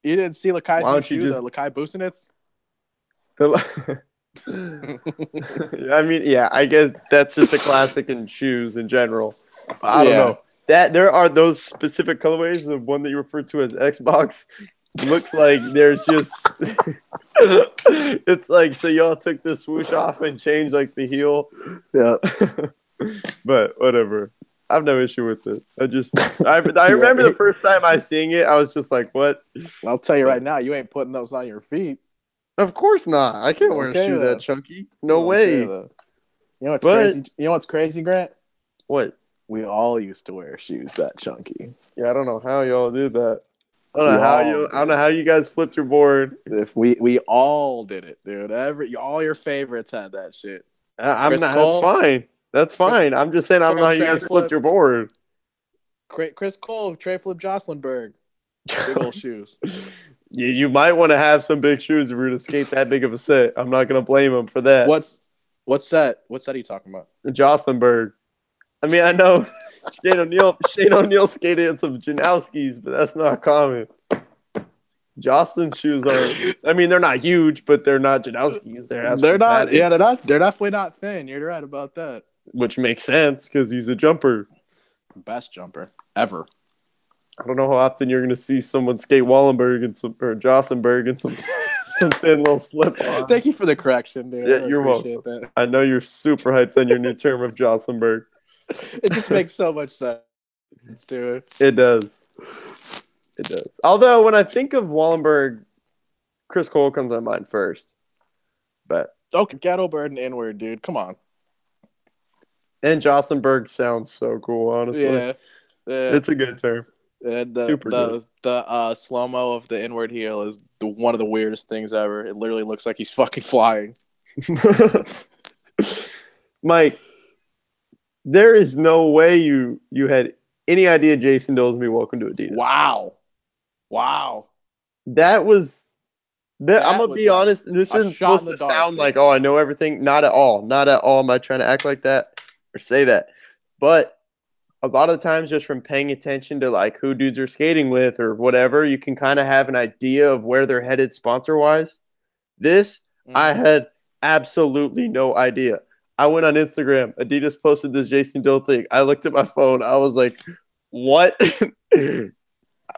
You didn't see Lakai's why new don't you shoe, just- the Lakai Busenitz? I mean, yeah, I guess that's just a classic in shoes in general. I don't know that there are those specific colorways. The one that you referred to as Xbox looks like there's just. It's like so y'all took the swoosh off and changed like the heel. Yeah. But whatever. I have no issue with it. I remember the first time I seeing it, I was just like, "What?" I'll tell you right now, you ain't putting those on your feet. Of course not. I can't wear a Okay, shoe though. that chunky. No Okay, way. though. You know what's But- crazy? You know what's crazy, Grant? What? We all used to wear shoes that chunky. Yeah, I don't know how y'all did that. I We all don't know how you guys flipped your board. If we all did it, dude. All your favorites had that shit. I'm Chris not. Cole? That's fine. That's fine. I'm just saying I don't know how you guys flipped your board. Chris Cole, Trey Flip Jocelynberg, big old shoes. Yeah, you might want to have some big shoes if you're going to skate that big of a set. I'm not going to blame him for that. What set? What set are you talking about? Jocelynberg. I mean, I know Shane O'Neal skated in some Janowskis, but that's not common. Jocelyn's shoes are. I mean, they're not huge, but they're not Janowskis. They're not. Yeah, they're not. They're definitely not thin. You're right about that. Which makes sense because he's a jumper. Best jumper ever. I don't know how often you're going to see someone skate Wallenberg or Jossenberg and some thin little slip on. Thank you for the correction, dude. Yeah, you're welcome. That. I know you're super hyped on your new term of Jossenberg. It just makes so much sense, dude. It does. It does. Although when I think of Wallenberg, Chris Cole comes to mind first. But okay, Gattlebird and Inward, dude. Come on. And Jossenberg sounds so cool, honestly. Yeah. It's a good term. Super good. The slow-mo of the Inward heel is one of the weirdest things ever. It literally looks like he's fucking flying. Mike, there is no way you had any idea Jason Dill was going to be welcome to Adidas. Wow. That was... I'm going to be honest. This isn't supposed to sound like, oh, I know everything. Not at all. Not at all am I trying to act like that or say that. But a lot of the times just from paying attention to like who dudes are skating with or whatever, you can kind of have an idea of where they're headed sponsor-wise. I had absolutely no idea. I went on Instagram. Adidas posted this Jason Dill thing. I looked at my phone. I was like, what?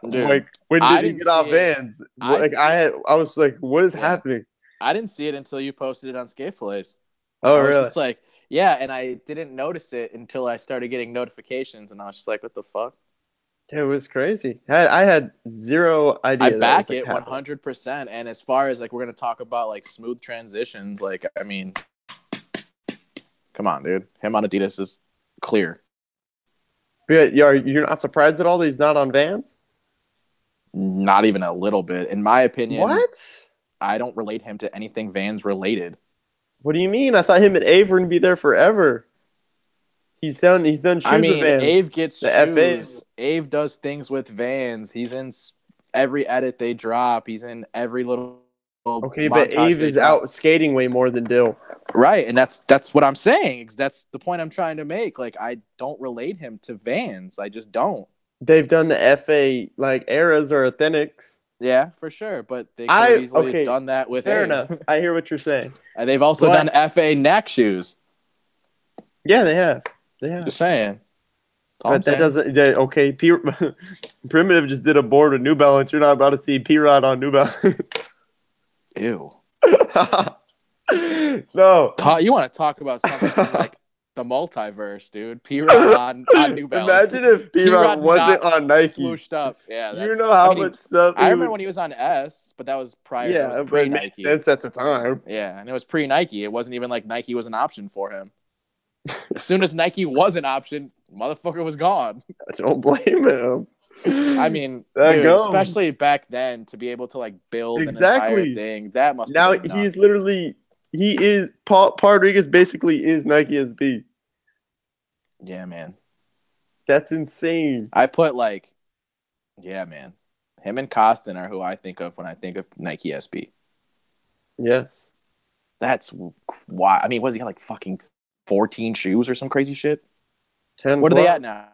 Dude, like, when did he get off Vans? I was like, what is happening? I didn't see it until you posted it on Skate Fillets. Oh, I was really? Just like, yeah, and I didn't notice it until I started getting notifications, and I was just like, what the fuck? It was crazy. I had zero idea. I back it 100%. And as far as like we're gonna talk about like smooth transitions, like I mean, come on, dude. Him on Adidas is clear. But you're not surprised at all that he's not on Vans? Not even a little bit, in my opinion. What? I don't relate him to anything Vans related. What do you mean? I thought him and Ave were gonna be there forever. He's done shoes with Vans. Ave gets the shoes. FAs. Ave does things with Vans. He's in every edit they drop. He's in every little. Okay, but Ave is out skating way more than Dill. Right, and that's what I'm saying. That's the point I'm trying to make. Like, I don't relate him to Vans. I just don't. They've done the FA like eras or Authentics. Yeah, for sure. But they could have easily done that with Fair Ave. enough. I hear what you're saying. And they've also done FA neck shoes. Yeah, they have. Just saying. But that doesn't. Okay, Primitive just did a board with New Balance. You're not about to see P-Rod on New Balance. Ew. No. You want to talk about something from like the multiverse, dude? P-Rod on New Balance. Imagine if P-Rod wasn't on Nike. Swooshed up. Yeah, you know how much stuff. I remember when he was on S, but that was prior. Yeah, it was but it made sense at the time. Yeah, and it was pre-Nike. It wasn't even like Nike was an option for him. As soon as Nike was an option, motherfucker was gone. I don't blame him. I mean, dude, especially back then, to be able to like build an entire thing, that must now have been he's literally Paul Rodriguez basically is Nike SB. Yeah, man, that's insane. I put man, him and Costin are who I think of when I think of Nike SB. Yes, that's why. I mean, what is he got, like fucking 14 shoes or some crazy shit? 10. What are they at now?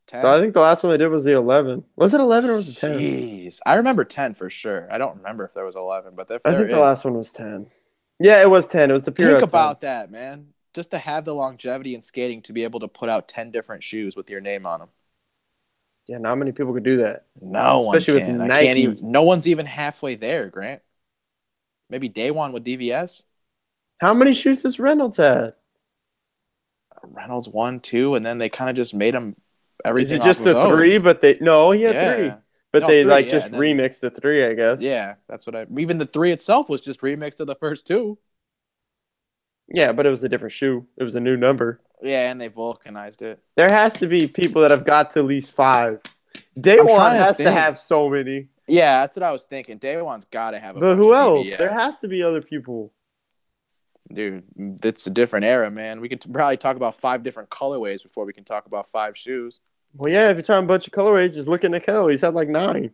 10? I think the last one they did was the 11. Was it 11 or was it 10? Jeez. I remember 10 for sure. I don't remember if there was 11, but I think the last one was 10. Yeah, it was 10. It was the period. Think about that, man. Just to have the longevity in skating to be able to put out 10 different shoes with your name on them. Yeah, not many people could do that. No one Especially can. with Nike. No one's even halfway there, Grant. Maybe day one with DVS. How many shoes does Reynolds had? Reynolds 1, 2, and then they kind of just made them everything. Is it just the those. 3? But he had 3. But they 3, just remixed the 3, I guess. Yeah, that's what even the 3 itself was just remixed of the first 2. Yeah, but it was a different shoe. It was a new number. Yeah, and they vulcanized it. There has to be people that have got to at least 5. Day One has to have so many. Yeah, that's what I was thinking. Day One's got to have a But bunch who of else? DVS. There has to be other people. Dude, it's a different era, man. We could probably talk about 5 different colorways before we can talk about 5 shoes. Well, yeah, if you're talking a bunch of colorways, just look at Nikel. He's had like 9.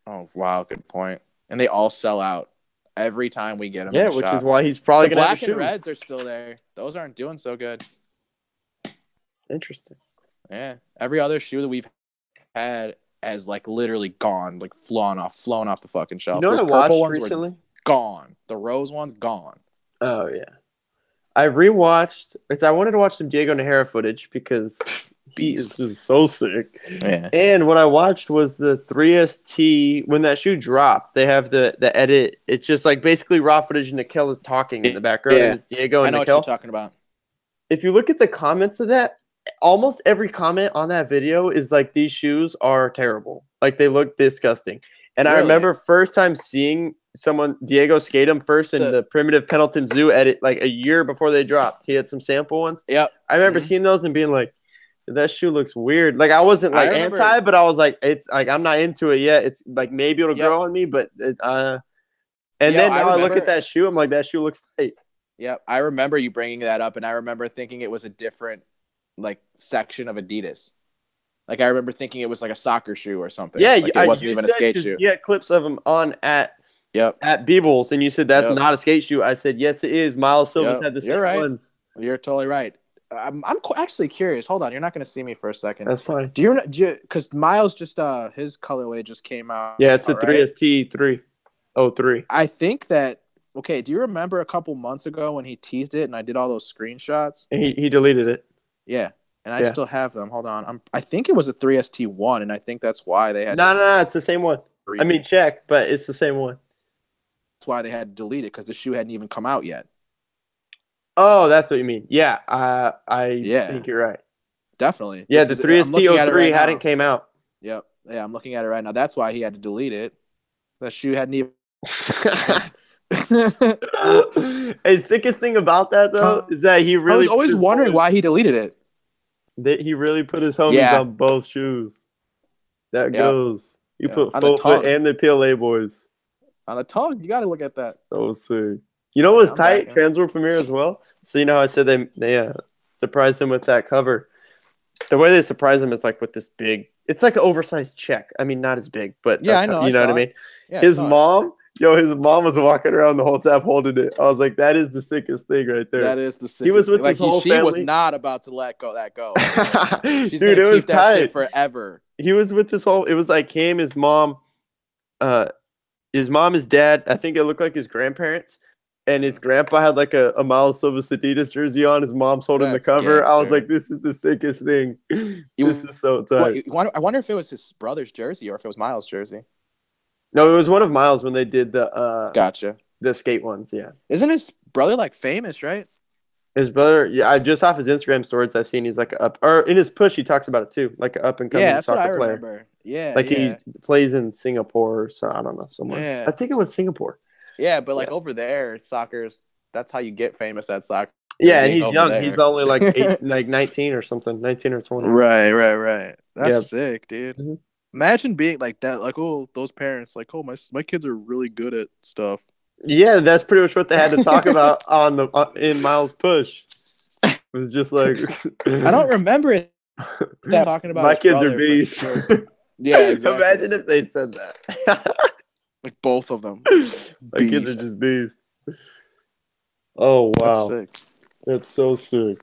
Oh, wow, good point. And they all sell out every time we get them. Yeah, which is why he's probably going to have a shoe. Black and reds are still there. Those aren't doing so good. Interesting. Yeah. Every other shoe that we've had has like literally gone, like flown off the fucking You shelves. know what Those I purple watched ones were recently? gone. The rose ones gone. Oh yeah. I rewatched because I wanted to watch some Diego Nahara footage because he is Beast. just so sick. Yeah. And what I watched was the 3ST when that shoe dropped. They have the edit. It's just like basically raw footage and Nikel is talking in the background, and Yeah. it's Diego I and know what you're Nikel. talking about. If you look at the comments of that, almost every comment on that video is like these shoes are terrible. Like they look disgusting. And I Really? remember first time seeing someone Diego skate them first in The the Primitive Pendleton Zoo edit like a year before they dropped. He had some sample ones. Yep. I remember Hmm. seeing those and being like, that shoe looks weird. Like I wasn't I like remember. anti, but I was like, it's like I'm not into it yet. It's like maybe it'll Yep. grow on me, but and Yep. then I now I look at remember. that shoe, I'm like, that shoe looks tight. Yep. I remember you bringing that up, and I remember thinking it was a different like section of Adidas. Like I remember thinking it was like a soccer shoe or something. Yeah, Like it wasn't you even a said skate because shoe. you had clips of them on Yep. at Beebles, and you said that's Yep. not a skate shoe. I said yes, it is. Miles Silva's Yep. had the You're same right. ones. You're totally right. I'm actually curious. Hold on, you're not going to see me for a second. That's fine. Do you because Miles just his colorway just came out. Yeah, it's a Right? 3ST303. I think that okay. Do you remember a couple months ago when he teased it and I did all those screenshots? And he deleted it. Yeah, and I Yeah. still have them. Hold on, I think it was a 3ST1, and I think that's why they had. No, it's the same one. I mean, check, but it's the same one. That's why they had to delete it because the shoe hadn't even come out yet. Oh, that's what you mean. Yeah, I Yeah. think you're right. Definitely. Yeah, This the is- I'm looking at it 3ST03 right now. hadn't came out. Yep. Yeah, I'm looking at it right now. That's why he had to delete it. That shoe hadn't even. The sickest thing about that though is that he I really was always wondering why he deleted it. that he really put his homies Yeah. on both shoes. That Yep. goes. You Yep. put On the Full Foot tongue. and the PLA boys. On the tongue, you got to look at that. So sick. You know what was I'm tight? backing. Transworld premiere as well. So you know how I said they surprised him with that cover. The way they surprise him is like with this big. It's like an oversized check. I mean, not as big, but Yeah, I know. You know what I mean? Yeah, His mom was walking around the whole time holding it. I was like, that is the sickest thing right there. That is the sickest. He was with like, his whole she family. was not about to let that go. She's Dude, gonna it was keep that tight. shit forever. He was with this whole. It was like him, his mom, his dad. I think it looked like his grandparents, and his grandpa had like a Miles Silva's Adidas jersey on. His mom's holding That's the cover. I was gangster. like, this is the sickest thing. This is so tight. I wonder if it was his brother's jersey or if it was Miles' jersey. No, it was one of Miles when they did Gotcha. the skate ones. Yeah, Isn't his brother like famous, right? his brother. Yeah, I just off his Instagram stories I've seen he's like up or in his push he talks about it too, like an up and coming Yeah, that's what I soccer player. remember. Yeah, Like yeah. he plays in Singapore, so I don't know somewhere. Yeah. I think it was Singapore. Yeah, but like over there, soccer's that's how you get famous at soccer. Yeah, and being he's over young. there. He's only like 19 or something, 19 or 20. Right. That's Yeah. sick, dude. Mhm. Imagine being like that, like those parents, like my kids are really good at stuff. Yeah, that's pretty much what they had to talk about on the in Miles Push. It was just like I don't remember it that talking about my his kids are brother, for beasts. sure. Yeah, exactly. Imagine if they said that. Like both of them. My kids are just beasts. Oh wow, That's sick. that's so sick.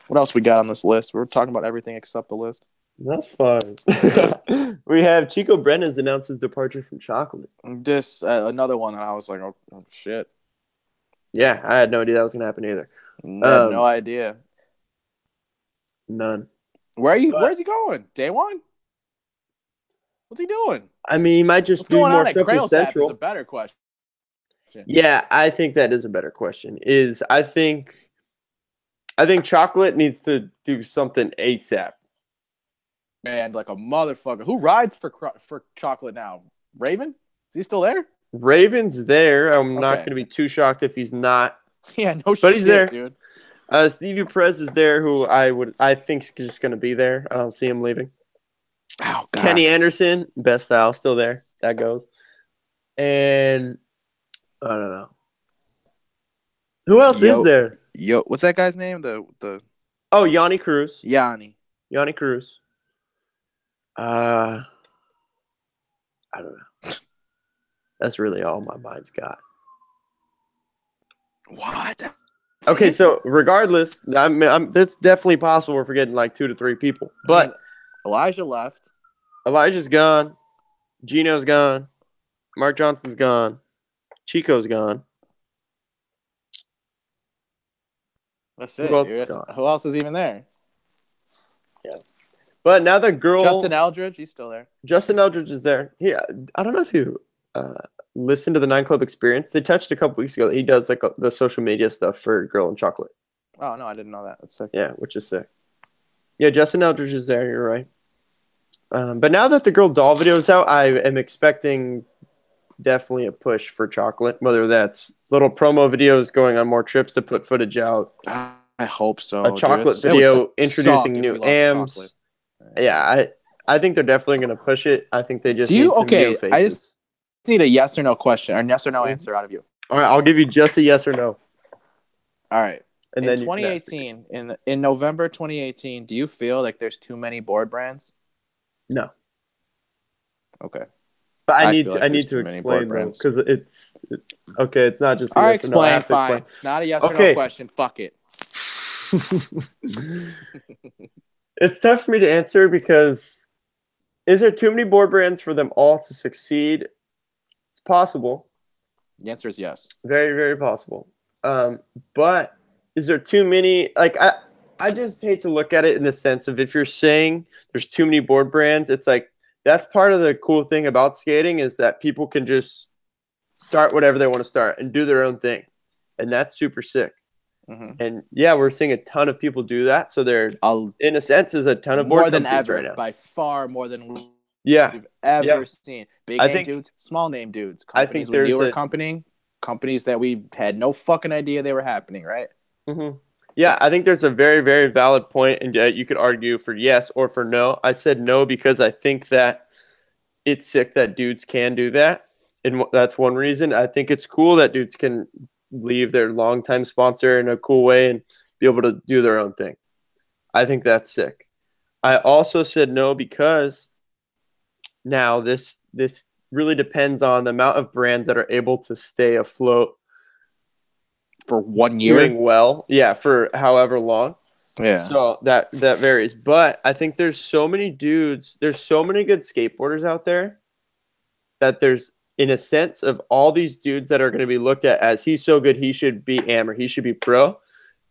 What else we got on this list? We're talking about everything except the list. That's fine. We have Chico Brenes announced his departure from chocolate. This another one that I was like, oh shit. Yeah, I had no idea that was gonna happen either. I had no idea. None. Where's he going? Day one? What's he doing? I mean, he might just What's do going more on at stuff with Crail Tap is Central. a better question. Yeah, I think that is a better question. I think chocolate needs to do something ASAP. Man, like a motherfucker. Who rides for chocolate now? Raven? Is he still there? Raven's there. I'm not Okay. going to be too shocked if he's not. Yeah, no shit, But he's there. dude. Stevie Perez is there, who I think's just going to be there. I don't see him leaving. Oh, God. Kenny Anderson, best style, still there. That goes. And I don't know. Who else is there? Yo, what's that guy's name? The Oh, Yanni Cruz. Yanni. Yanni Cruz. I don't know. That's really all my mind's got. What? Okay, so regardless, it's definitely possible we're forgetting like 2 to 3 people. But Elijah left. Elijah's gone. Gino's gone. Mark Johnson's gone. Chico's gone. That's Who it. else is gone? Who else is even there? Yeah. But now the girl Justin Eldridge, he's still there. Justin Eldridge is there. Yeah, I don't know if you listened to the 9 Club Experience. They touched a couple weeks ago that he does like the social media stuff for Girl and Chocolate. Oh no, I didn't know that. That's sick. Yeah, which is sick. Yeah, Justin Eldridge is there. You're right. But now that the girl doll video is out, I am expecting definitely a push for Chocolate, whether that's little promo videos going on more trips to put footage out. I hope so. A Chocolate video introducing new AMs. Yeah, I think they're definitely going to push it. I think they just need some new faces. I just need a yes or no question or yes or no answer out of you. All right, I'll give you just a yes or no. All right. And in then 2018, in November 2018, do you feel like there's too many board brands? No. Okay. But I need to explain though, because it's okay. It's not just a yes or no. I have to explain. It's not a yes or no question. Fuck it. It's tough for me to answer because is there too many board brands for them all to succeed? It's possible. The answer is yes. Very, very possible. But is there too many? Like I just hate to look at it in the sense of if you're saying there's too many board brands, it's like that's part of the cool thing about skating is that people can just start whatever they want to start and do their own thing. And that's super sick. Mm-hmm. And yeah, we're seeing a ton of people do that. So there, in a sense, is a ton of board more than ever right now. By far more than we've ever seen. Big name dudes, small name dudes. I think there's companies that we had no fucking idea they were happening, right? Mm-hmm. Yeah, I think there's a very, very valid point, and you could argue for yes or for no. I said no because I think that it's sick that dudes can do that, and that's one reason. I think it's cool that dudes can leave their longtime sponsor in a cool way and be able to do their own thing. I think that's sick. I also said no because now this really depends on the amount of brands that are able to stay afloat for 1 year. Doing well. Yeah, for however long. Yeah. So that varies. But I think there's so many dudes, there's so many good skateboarders out there that there's, in a sense, of all these dudes that are going to be looked at as he's so good, he should be am or he should be pro.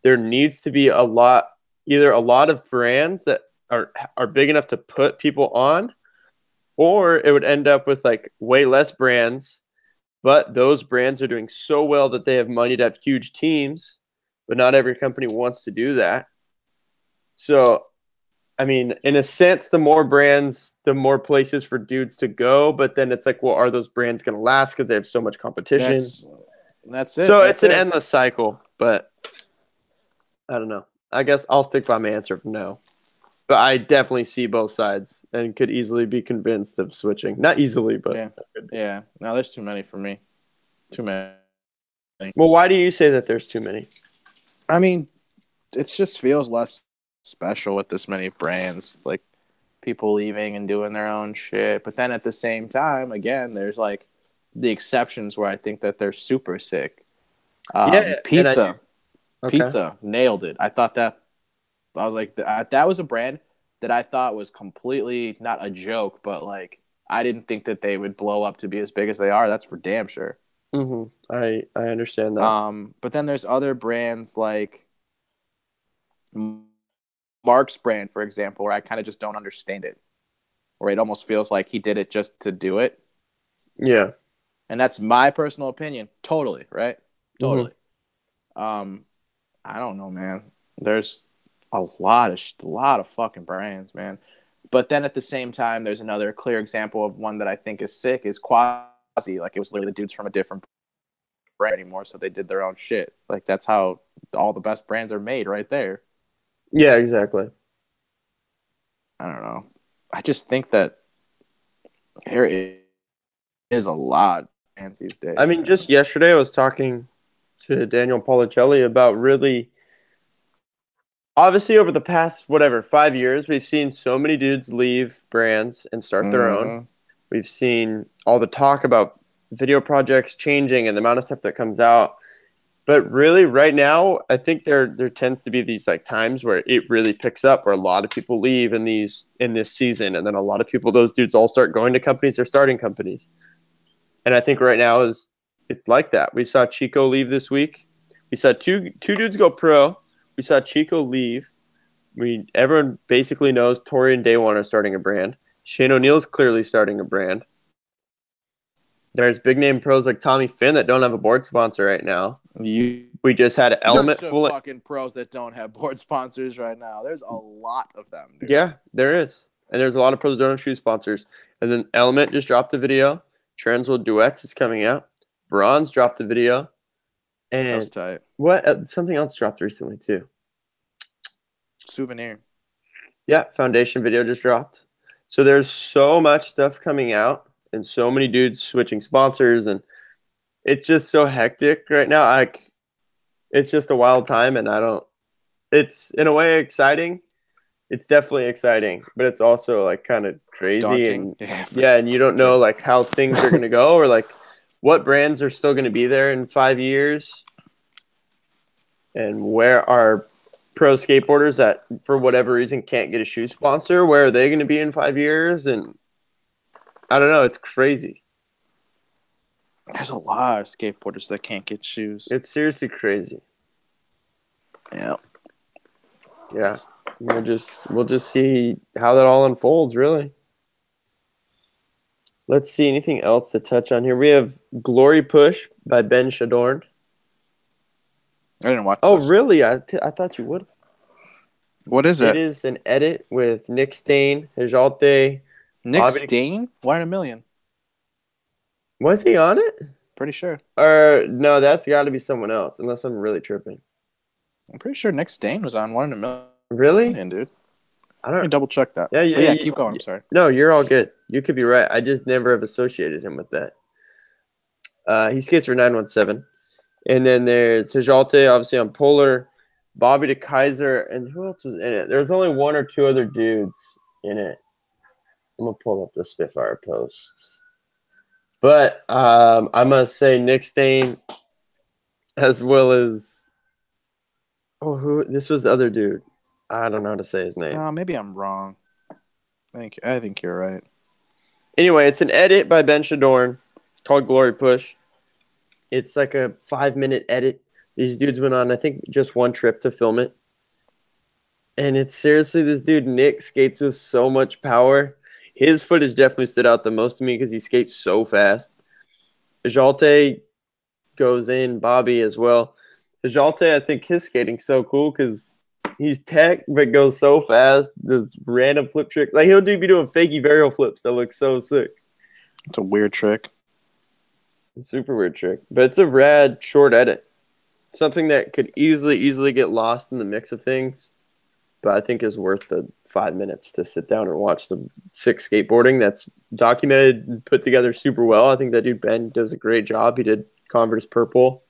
There needs to be either a lot of brands that are big enough to put people on, or it would end up with like way less brands. But those brands are doing so well that they have money to have huge teams, but not every company wants to do that. So, I mean, in a sense, the more brands, the more places for dudes to go. But then it's like, well, are those brands going to last because they have so much competition? That's it. So it's an endless cycle. But I don't know. I guess I'll stick by my answer of no. But I definitely see both sides and could easily be convinced of switching. Not easily, but yeah. No, there's too many for me. Too many. Well, why do you say that there's too many? I mean, it just feels less special with this many brands, like people leaving and doing their own shit. But then at the same time, again, there's like the exceptions where I think that they're super sick. Pizza nailed it. I thought that. I was like, that was a brand that I thought was completely not a joke, but like I didn't think that they would blow up to be as big as they are. That's for damn sure. Mm-hmm. I understand that. But then there's other brands like Mark's brand, for example, where I kind of just don't understand it, where it almost feels like he did it just to do it. Yeah, and that's my personal opinion. Totally, right? Totally. Mm-hmm. I don't know, man. There's a lot of fucking brands, man. But then at the same time, there's another clear example of one that I think is sick is Quasi. Like it was literally the dudes from a different brand anymore, so they did their own shit. Like that's how all the best brands are made right there. Yeah, exactly. I don't know. I just think that there is a lot of brands these days. I mean, just yesterday I was talking to Daniel Policelli about really obviously over the past 5 years we've seen so many dudes leave brands and start their own. We've seen all the talk about video projects changing and the amount of stuff that comes out, But really, right now, I think there tends to be these like times where it really picks up, where a lot of people leave in this season, and then a lot of people, those dudes, all start going to companies or starting companies. And I think right now it's like that. We saw Chico leave this week. We saw two dudes go pro. We saw Chico leave. Everyone basically knows Tori and Day One are starting a brand. Shane O'Neill's clearly starting a brand. There's big name pros like Tommy Finn that don't have a board sponsor right now. We just had an element Bunch full of of fucking pros that don't have board sponsors right now. There's a lot of them, dude. Yeah, there is. And there's a lot of pros that don't have shoe sponsors. And then Element just dropped a video. Transworld Duets is coming out. Bronze dropped a video. That was And tight. what something else dropped recently too. Souvenir. Yeah, Foundation video just dropped. So there's so much stuff coming out and so many dudes switching sponsors, and it's just so hectic right now. It's just a wild time, and it's in a way exciting. It's definitely exciting, but it's also like kind of crazy. Daunting. And and you don't know like how things are going to go, or like what brands are still going to be there in 5 years, and where are pro skateboarders that for whatever reason can't get a shoe sponsor, where are they going to be in 5 years? And I don't know, it's crazy. There's a lot of skateboarders that can't get shoes. It's seriously crazy. Yeah. Yeah. We'll just see how that all unfolds, really. Let's see anything else to touch on here. We have Glory Push by Ben Shadorn. I didn't watch. Oh, really? I thought you would. What is it? It is an edit with Nick Stain, Hijalte. Nick Stain? 1 in a million. Was he on it? Pretty sure. Or no, that's got to be someone else, unless I'm really tripping. I'm pretty sure Nick Stain was on 1 in a million. Really? Dude. I don't. Let me double check that. Yeah, keep going. I'm sorry. No, you're all good. You could be right. I just never have associated him with that. He skates for 917. And then there's Hijalte, obviously on Polar, Bobby de Kaiser, and who else was in it? There was only 1 or 2 other dudes in it. I'm going to pull up the Spitfire posts. But I'm going to say Nick Stain, as well as this was the other dude. I don't know how to say his name. Maybe I'm wrong. I think you're right. Anyway, it's an edit by Ben Shadorn called Glory Push. It's like a 5-minute edit. These dudes went on, I think, just 1 trip to film it. And it's seriously, this dude, Nick, skates with so much power. His footage definitely stood out the most to me because he skates so fast. Hijalte goes in, Bobby as well. Hijalte, I think his skating's so cool because he's tech, but goes so fast. Does random flip tricks. Like, he'll be doing fakey varial flips that look so sick. It's a weird trick. Super weird trick. But it's a rad short edit. Something that could easily get lost in the mix of things. But I think is worth the 5 minutes to sit down and watch some sick skateboarding that's documented and put together super well. I think that dude Ben does a great job. He did Converse Purple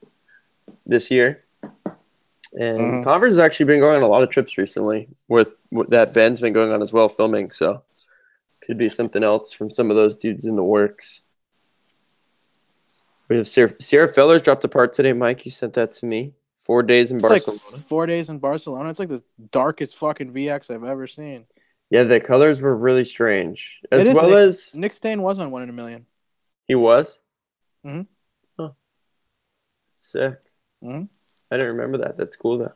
this year. And Converse has actually been going on a lot of trips recently with that Ben's been going on as well, filming. So could be something else from some of those dudes in the works. We have Sierra Fellers dropped a part today. Mike, you sent that to me. 4 days in Barcelona. Like 4 days in Barcelona. It's like the darkest fucking VX I've ever seen. Yeah, the colors were really strange. Nick Stain was on 1 in a million. He was? Mm-hmm. Huh. Sick. Mm-hmm. I didn't remember that. That's cool, though.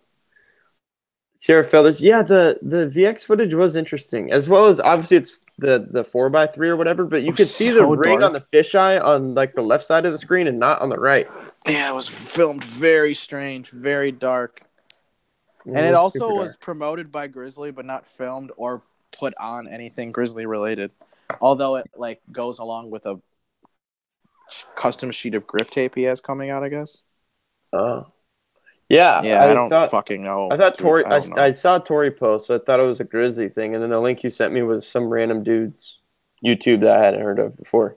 Sierra Fellers. Yeah, the VX footage was interesting. As well as, obviously, it's the 4x3 or whatever, but you could see the ring on the fisheye on, like, the left side of the screen and not on the right. Yeah, it was filmed very strange, very dark. And it also was promoted by Grizzly, but not filmed or put on anything Grizzly related. Although it like goes along with a custom sheet of grip tape he has coming out, I guess. Oh. Yeah. I don't fucking know. I thought Tori I saw Tori post, so I thought it was a Grizzly thing, and then the link you sent me was some random dude's YouTube that I hadn't heard of before,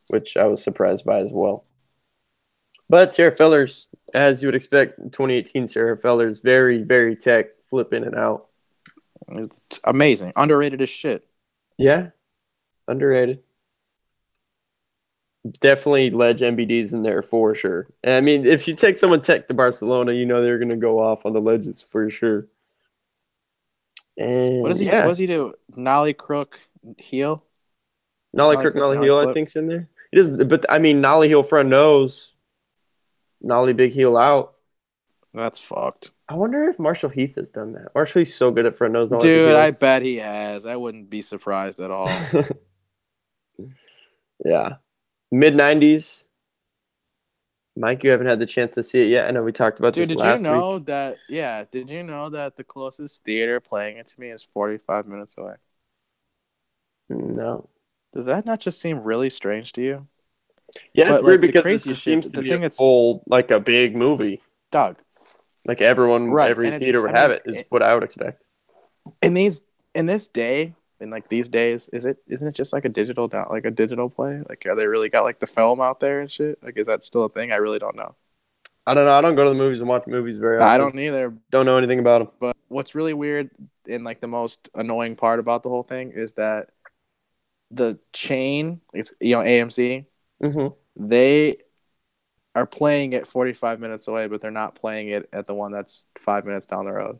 which I was surprised by as well. But Sierra Fellers, as you would expect, 2018 Sierra Fellers, very, very tech, flip in and out. It's amazing. Underrated as shit. Yeah. Underrated. Definitely ledge MBDs in there for sure. And I mean, if you take someone tech to Barcelona, you know they're going to go off on the ledges for sure. What And does he? What yeah, does he do? Nollie crook heel. Nolly Nollie Crook, crook. Nolly Nollie Heel, I flip. think's in there. He doesn't, but I mean, Nolly Heel front nose, Nolly big heel out. That's fucked. I wonder if Marshall Heath has done that. Marshall Heath's so good at front nose, Nolly big Dude, I heels. bet he has. I wouldn't be surprised at all. Yeah, mid '90s. Mike, you haven't had the chance to see it yet. I know we talked about Dude, this did you last know week. that? Yeah, did you know that the closest theater playing it to me is 45 minutes away? No. Does that not just seem really strange to you? Yeah, it's But weird like the because this craziest just shit, seems to the be a thing that's full, like a big movie. Doug, Like everyone, right? every And it's, theater would I have mean, it, is what I would expect. in these, in this day, in like these days, isn't it just like a digital down, like a digital play? Like, are they really got like the film out there and shit? Like, is that still a thing? I really don't know. I don't know. I don't go to the movies and watch movies very I often. don't either. Don't know anything about them. But what's really weird and like the most annoying part about the whole thing is that the chain, it's AMC, Hmm. they are playing it 45 minutes away, but they're not playing it at the one that's 5 minutes down the road.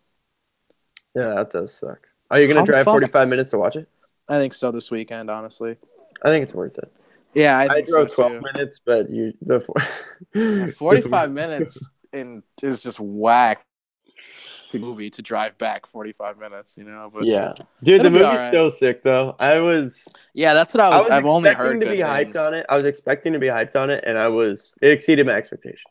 Yeah, that does suck. Are you gonna How the drive fuck? 45 minutes to watch it? I think so this weekend, honestly. I think it's worth it. Yeah, I I think so drove 12 too. minutes, but Yeah, it's 45 minutes in is just whack the movie to drive back 45 minutes, but yeah, dude, the it'll be all movie's right. so sick though. Yeah, that's what I was I've only expecting heard to be good hyped things. on it. I was expecting to be hyped on it, and it exceeded my expectations.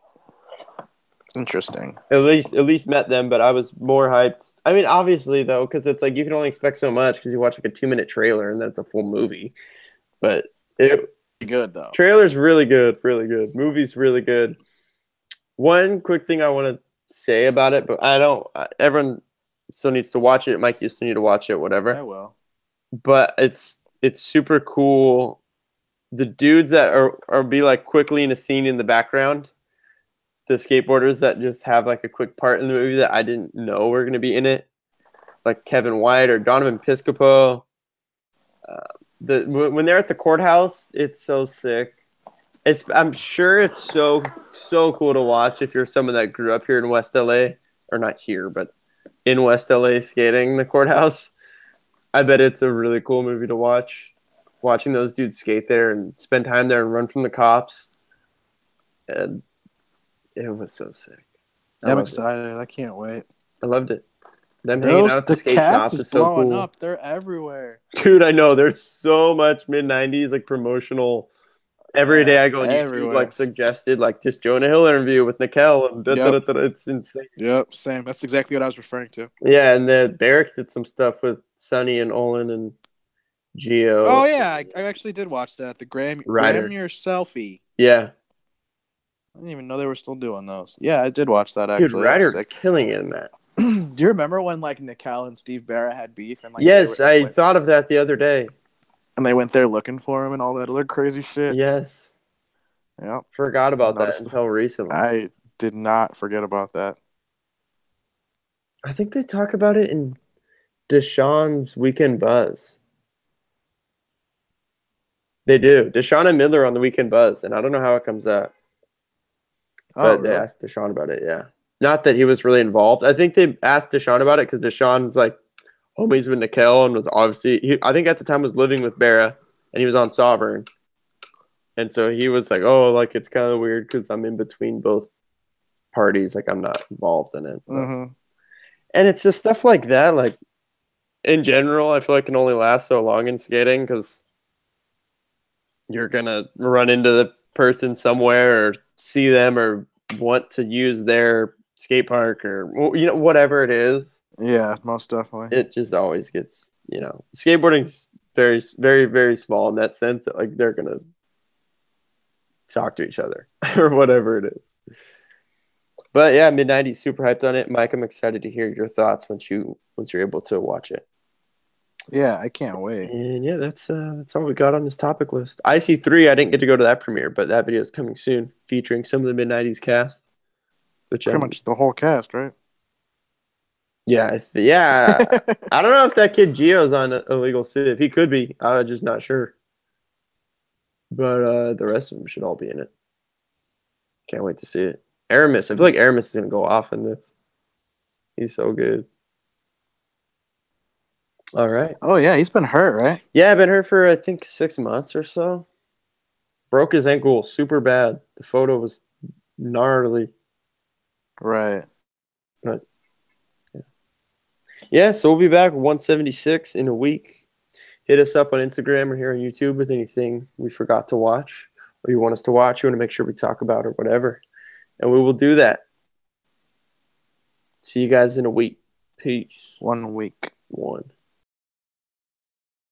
Interesting. At least met them, but I was more hyped. I mean, obviously though, because it's like you can only expect so much because you watch like a 2 minute trailer and then it's a full movie. But it Good though. trailer's really good, really good. Movie's really good. One quick thing I want to say about it, but I don't. Everyone still needs to watch it. Mike, you still need to watch it, I whatever. will. But it's super cool. The dudes that are be like quickly in a scene in the background, the skateboarders that just have like a quick part in the movie that I didn't know were going to be in it, like Kevin White or Donovan Piscopo. When they're at the courthouse, it's so sick. I'm sure it's so cool to watch if you're someone that grew up here in West LA, or not here, but in West LA skating the courthouse. I bet it's a really cool movie to watch. Watching those dudes skate there and spend time there and run from the cops, and it was so sick. I I'm loved it. excited. I can't wait. I loved it. Them hanging out at the The skate cast shop is is so blowing cool. up. They're everywhere. Dude, I know there's so much mid '90s like promotional. Every Yeah, day it's I go on YouTube, like everywhere. suggested, like this Jonah Hill interview with Nickel, and Yep. it's insane. Yep. Same. That's exactly what I was referring to. Yeah, and the Barracks did some stuff with Sonny and Olin and Oh Geo yeah, I actually did watch that. The Ryder. Grammy selfie. Yeah, I didn't even know they were still doing those. Yeah, I did watch that dude, actually. That was Ryder was sick. killing it in that. Do you remember when like Nickel and Steve Barra had beef and like Yes, I thought of that the other day. they went there looking for him and all that other crazy shit? Yes, Yeah, forgot I about that noticed. until recently. I did not forget about that. I think they talk about it in Deshaun's Weekend Buzz. They do. Deshaun and Miller on the Weekend Buzz, and I don't know how it comes out, Oh but they really? asked Deshaun about it. Yeah, not that he was really involved. I think they asked Deshaun about it because Deshaun's like homies with Nickel and was obviously I think at the time was living with Barra and he was on Sovereign, and so he was like, oh, like it's kind of weird because I'm in between both parties, like I'm not involved in it. Mm-hmm. And it's just stuff like that. Like in general, I feel like can only last so long in skating because you're gonna run into the person somewhere or see them or want to use their skate park or whatever it is. Yeah, most definitely. It just always gets skateboarding's very very very small in that sense that like they're gonna talk to each other or whatever it is. But yeah, mid '90s, super hyped on it, Mike. I'm excited to hear your thoughts once you're able to watch it. Yeah, I can't wait. And yeah, that's all we got on this topic list. IC3, I didn't get to go to that premiere, but that video is coming soon, featuring some of the mid '90s cast. Which Pretty much the whole cast, right? yeah, yeah. I don't know if that kid Gio's on illegal civ. He could be. I'm just not sure. but the rest of them should all be in it. Can't wait to see it. Aramis, I feel like Aramis is gonna go off in this. He's so good. All right. Oh yeah, he's been hurt, right? Yeah, I've been here for I think 6 months or so. Broke his ankle super bad. The photo was gnarly, Right. but yeah. So we'll be back 176 in a week. Hit us up on Instagram or here on YouTube with anything we forgot to watch or you want us to watch. You want to make sure we talk about or whatever, and we will do that. See you guys in a week. Peace. 1 week. One.